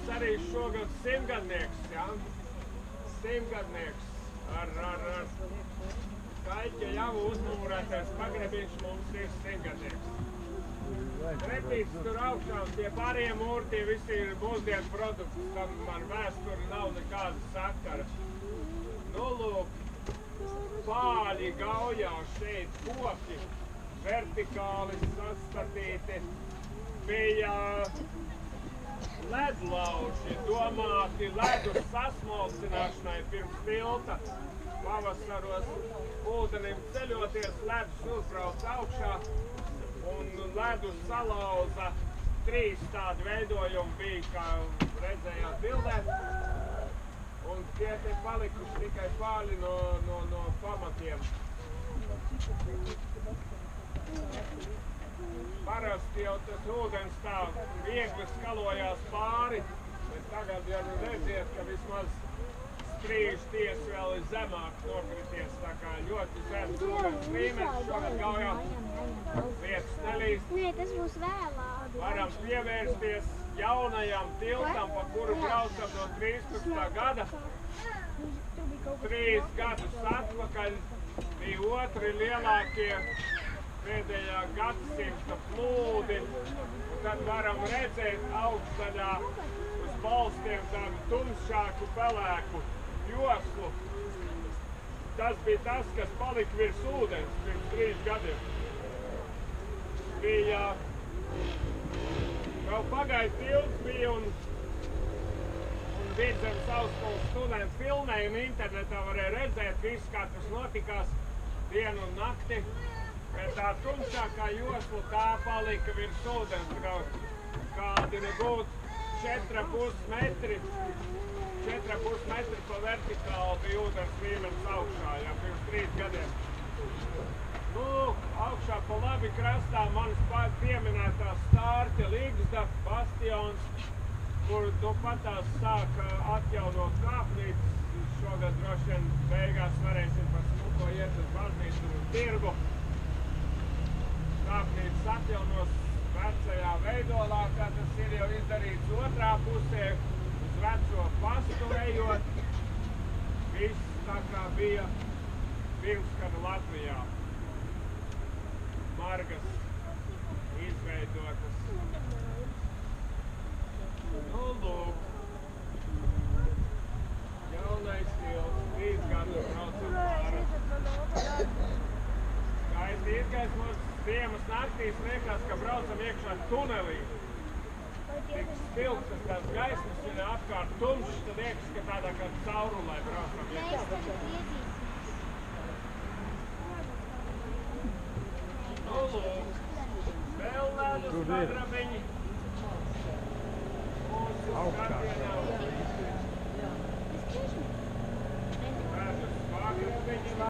mums arī šogad simtgadnieks, ja? Simtgadnieks ar Kaļķa jau uzmūrētais pagrebiņš mums ir simtgadnieks. Retīts tur augšā, tie pārējie mūri, tie visi ir mūsdienu produkti, tam ar vēsturi nav nekāda sakara. Nu, lūk, pāļi gaujā šeit koki, vertikāli sastatīti, bija ledlauži domāti ledu sasmalcināšanai pirms tilta. Pavasaros ūdenim ceļoties, ledus uzbrauc augšā un ledu salauza. 3 tādi veidojumi bija, kā redzējāt bildē. Un tie te palikuši tikai pāļi no pamatiem. Parasti jau tas ūdens tā viegli skalojās pāri, bet tagad jau redziet, ka vismaz strīžu ties vēl ir zemāk nokrities, tā kā ļoti zems ūdens līmenis šogad gaujā. Vietas nelīst. Nē, tas būs vēlāk. Varam pievērsties jaunajam tiltam, pa kuru braucam no 13. gada. 3 gadus atpakaļ bija otri lielākie pēdējā gadsimta plūdi. Un tad varam redzēt augstdaļā uz balstiem tādu tumšāku pelēku joslu. Tas bija tas, kas palika virs ūdens pirms 3 gadiem. Bija vēl pagāja tilts bija un Vidzemes augstskolas studenti filmēja un internetā varēja redzēt visu, kā tas notikās dienu un nakti. Bet tā tumšākā josla tā palika virs ūdens, kādi nebūtu 4,5 metri. 4,5 metri pa vertikāli bija ūdens līmenis augšā, jau pirms 3 gadiem. Nu, augšā pa labi krastā manas pieminētā Stārķa Ligzda bastions, kur tu patās sāka atjaunot kāpnīcas. Šogad droši vien beigās varēsim par smuko iet uz baznīcu un tirgu. Kāpnīcas atjaunos vecajā veidolā, kā tas ir jau izdarīts otrā pusē, uz veco pastu ejot. Viss tā kā bija pirmskara Latvijā. Margas izveidotas. Nu, lūk. Jaunais tilts, 3 gadus braucam pāri. Skaisti izgaismots. Ziemas naktīs liekas, ka braucam iekšā tunelī. Tik spilgtas tās gaismas ir apkārt tumšs, tad liekas, ka tādā kā caurulē braucam iekšā. Nu, lūk. Vēl ledus pagrabiņi. Mūsu skatienā.